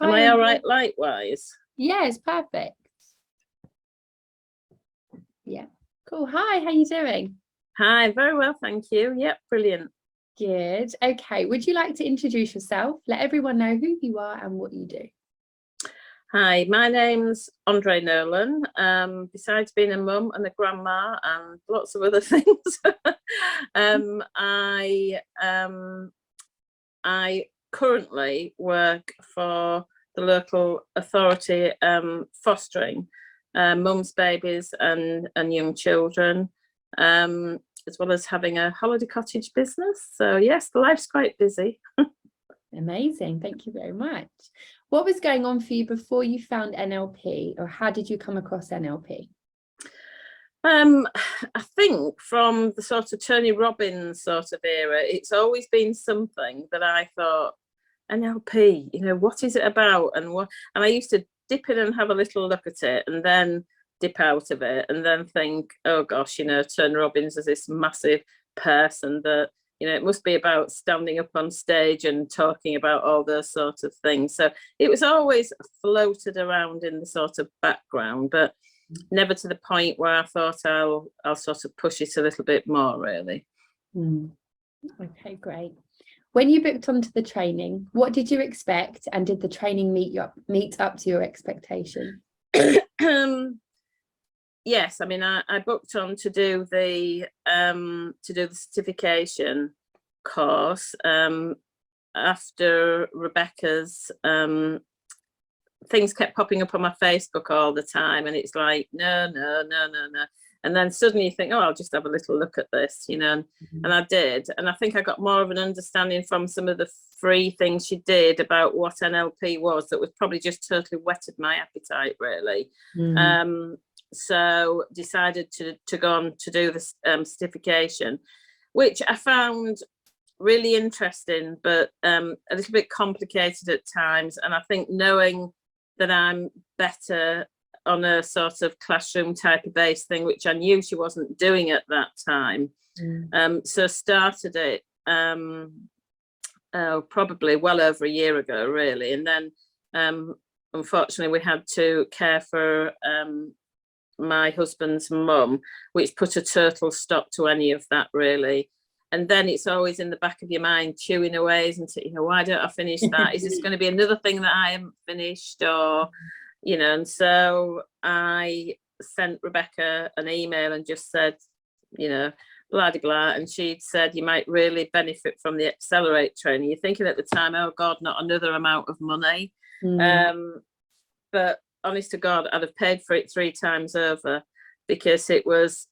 Am I all right likewise? Yeah, it's perfect. Yeah, cool. Hi, how you doing? Hi, very well, thank you. Yep, brilliant. Good. Okay, would you like to introduce yourself? Let everyone know who you are and what you do. Hi, my name's Andree Nolan. Besides being a mum and a grandma and lots of other things, I currently work for the local authority, fostering mums, babies and young children, as well as having a holiday cottage business. So yes, life's quite busy. Amazing. Thank you very much. What was going on for you before you found NLP, or how did you come across NLP? I think from the sort of Tony Robbins sort of era, it's always been something that I thought, NLP, what is it about? And I used to dip in and have a little look at it and then dip out of it and then think, oh gosh, Tony Robbins is this massive person that, it must be about standing up on stage and talking about all those sorts of things. So it was always floated around in the sort of background, but never to the point where I thought I'll sort of push it a little bit more, really. Okay, great. When you booked onto the training, what did you expect, and did the training meet up to your expectation? Yes, I mean, I booked on to do the certification course after Rebecca's things kept popping up on my Facebook all the time, and it's like no, and then suddenly you think, oh, I'll just have a little look at this, and I did, and I think I got more of an understanding from some of the free things she did about what NLP was that was probably just totally whetted my appetite, really. So decided to go on to do this certification, which I found really interesting, but a little bit complicated at times. And I think knowing that I'm better on a sort of classroom type of based thing, which I knew she wasn't doing at that time. So started it probably well over a year ago, really. And then unfortunately we had to care for my husband's mum, which put a total stop to any of that, really. And then it's always in the back of your mind chewing away and why don't I finish that? Is this going to be another thing that I haven't finished? Or and so I sent Rebecca an email and just said, blah de blah, and she'd said you might really benefit from the Accelerate training. You're thinking at the time, oh god, not another amount of money. But honest to God, I'd have paid for it 3 times over, because it was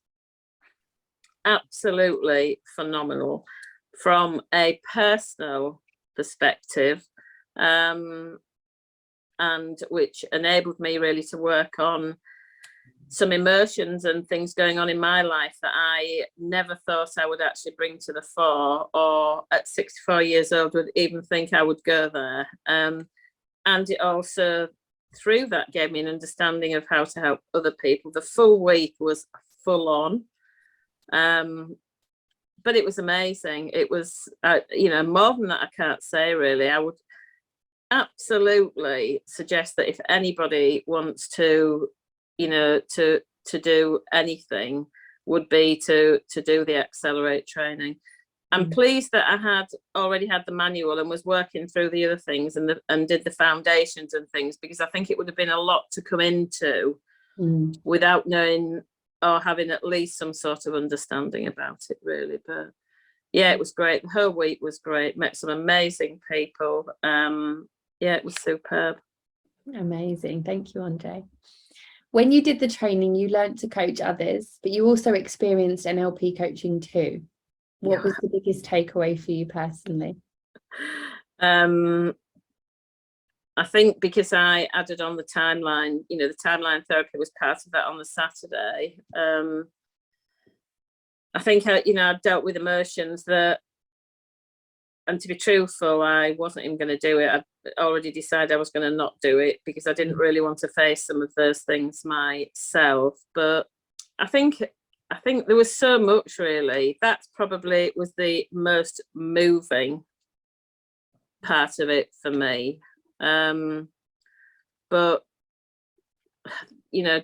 absolutely phenomenal from a personal perspective, and which enabled me really to work on some emotions and things going on in my life that I never thought I would actually bring to the fore, or at 64 years old would even think I would go there. And it also, through that, gave me an understanding of how to help other people. The full week was full on, but it was amazing. It was more than that I can't say, really. I would absolutely suggest that if anybody wants to do anything, would be to do the Accelerate training. I'm pleased that I had already had the manual and was working through the other things and did the foundations and things, because I think it would have been a lot to come into without knowing or having at least some sort of understanding about it, really. But yeah, it was great. The whole week was great. Met some amazing people. Yeah, it was superb. Amazing. Thank you, Andree. When you did the training, you learned to coach others, but you also experienced NLP coaching too. What was the biggest takeaway for you personally? I think because I added on the timeline, the timeline therapy was part of that on the Saturday. I think I dealt with emotions that, and to be truthful, I wasn't even going to do it. I already decided I was going to not do it because I didn't really want to face some of those things myself. But I think there was so much, really. That's probably was the most moving part of it for me. but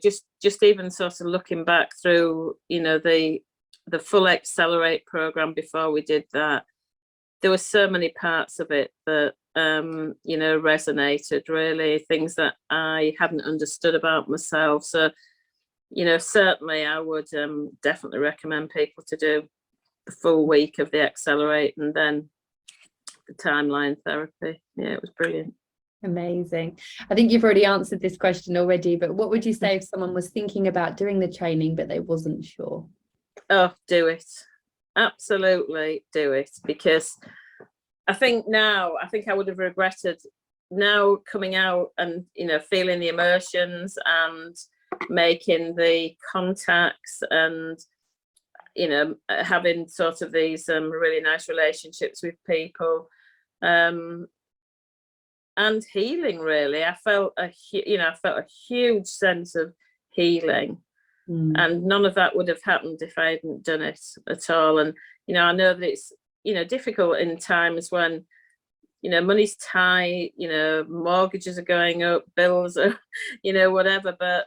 just even sort of looking back through, the full Accelerate program before we did that, there were so many parts of it that resonated, really, things that I hadn't understood about myself. So certainly I would definitely recommend people to do the full week of the Accelerate and then the timeline therapy. Yeah, it was brilliant. Amazing. I think you've already answered this question already, but what would you say if someone was thinking about doing the training but they wasn't sure? Oh, do it. Absolutely do it, because I think I would have regretted now coming out and feeling the emotions and making the contacts and having sort of these really nice relationships with people, and healing. Really, I felt a huge sense of healing. And none of that would have happened if I hadn't done it at all. And I know that it's difficult in times when money's tight, mortgages are going up, bills are whatever, but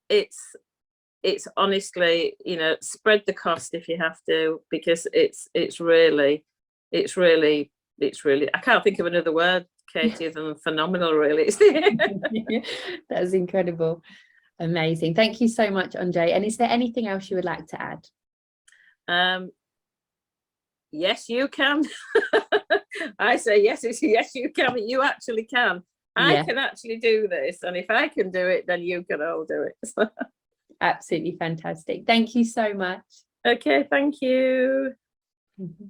it's honestly, spread the cost if you have to, because it's really I can't think of another word, Katie, other than phenomenal, really. That's incredible. Amazing. Thank you so much, Andree. And is there anything else you would like to add? Yes, you can. I say yes, you can. You actually can. I can actually do this. And if I can do it, then you can all do it. Absolutely fantastic. Thank you so much. Okay, thank you. Mm-hmm.